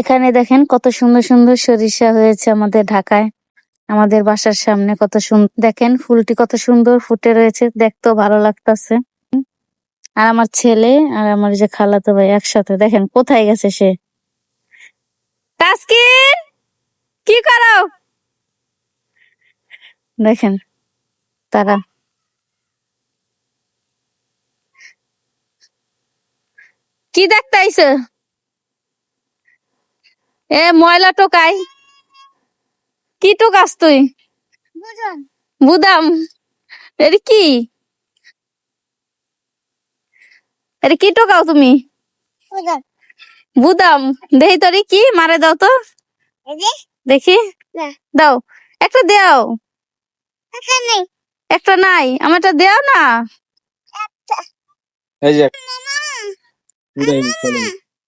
এখানে দেখেন কত সুন্দর সুন্দর সরিষা হয়েছে আমাদের ঢাকায়, আমাদের বাসার সামনে কত সুন্দর। দেখেন ফুলটি কত সুন্দর ফুটে রয়েছে, দেখতেও ভালো লাগতেছে। আর আমার ছেলে আর আমার যে খালাতো ভাই একসাথে, দেখেন কোথায় গেছে সে। তাসকিন, কি করো? দেখেন তারা কি দেখতে আইছে। এ ময়লা টোকাই, কি টোকাস তুই? বুদাম। এর কি, এর কি টোকাও তুমি? বুদাম। দেখি তোর কি, মারে দাও তো দেখি। দাও, একটা দাও। একটা নাই, আমারটা দেও না।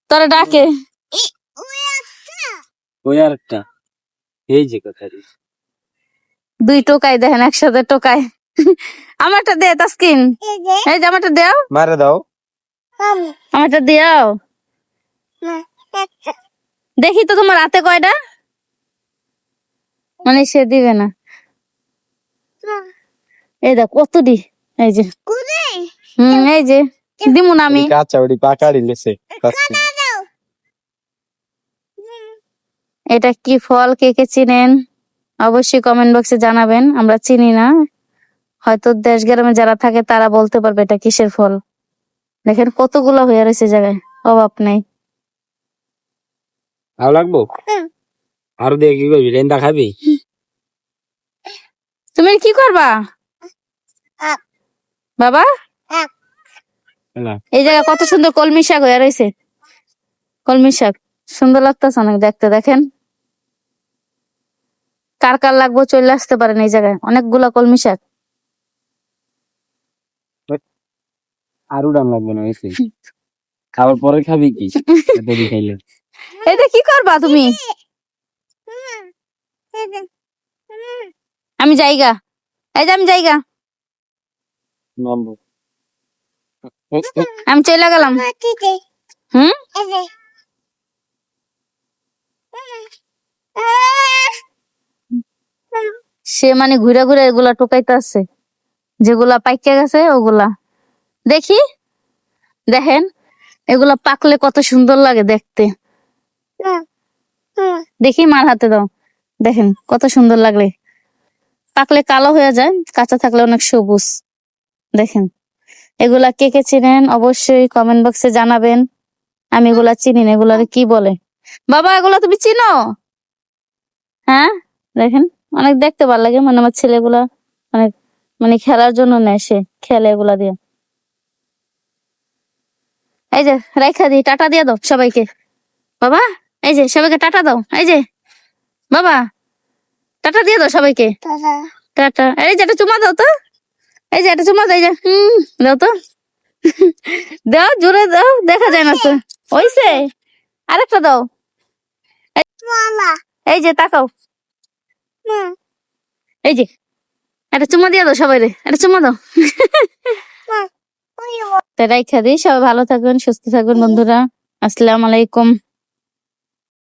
তোরা ডাকে দুই টোকাই, দেখেন একসাথে টোকাই। আমারটা দে তাসকিন, এই যে আমারটা দেও, মারে দাও, আমারটা দিও। দেখি তো তোমার হাতে কয়টা, মানে সে দিবে না। এই দেখ কতটি, এই যে এই যে দিমু না আমি। কাঁচা ওটি পাকা দিলেছে। এটা কি ফল, কে কে চিনেন অবশ্যই কমেন্ট বক্সে জানাবেন। আমরা চিনি না, হয়তো দেশ গ্রামে যারা থাকে তারা বলতে পারবে এটা কিসের ফল। দেখেন কতগুলো হয়ে রয়েছে জায়গায়, অভাব নেই। ভালো লাগবো আরো দিয়ে কি করবি, রেন্দা খাবি? তুমি কি করবা বাবা? এই জায়গায় কত সুন্দর কলমি শাক হয়ে রয়েছে, কলমি শাক সুন্দর লাগতেছে অনেক দেখতে। দেখেন কার কার লাগবো চলে আসতে পারেন, এই জায়গায় অনেকগুলা কলমি শাক। আরো দাম লাগবে না, খাবার পরে খাবি কি খাইলে? এটা কি করবা তুমি? আমি যাইগা, এই যে আমি যাইগা, আমি চলে গেলাম। হুম, সে মানে ঘুরে ঘুরে এগুলা টোকাইতে আছে, যেগুলা পাইকে গেছে ওগুলা। দেখি, দেখেন এগুলা পাকলে কত সুন্দর লাগে দেখতে। দেখি মার হাতে দাও, দেখেন কত সুন্দর লাগলে। পাকলে কালো হয়ে যায়, কাঁচা থাকলে অনেক সবুজ। দেখেন এগুলা কে কে চিনেন অবশ্যই কমেন্ট বক্সে জানাবেন। আমি এগুলা চিনি না, এগুলার কি বলে বাবা? এগুলা তুমি চিনো? হ্যাঁ, দেখেন অনেক দেখতে ভালো লাগে, মানে আমার ছেলেগুলা অনেক মানে খেলার জন্য নেয়, সে খেলে এগুলা দিয়ে। এই যে রাইখা দি, টাটা দিয়ে দাও সবাইকে বাবা। এই যে সবাইকে টাটা দাও, এই যে বাবা টাটা দিয়ে দাও সবাইকে, টাটা। এই যে একটা চুমা দাও তো, এই যে একটা চুমা দাও, এই যে দাও তো। দাও জোরে দাও, দেখা যায় না তো। হইছে, আরেকটা দাও। এই যে তাকাও, এই যে একটা চুমা দিয়ে দাও সবাই রে, একটা চুমা দাও। রাইখা দিই, সবাই ভালো থাকবেন, সুস্থ থাকবেন বন্ধুরা। আসসালামু আলাইকুম।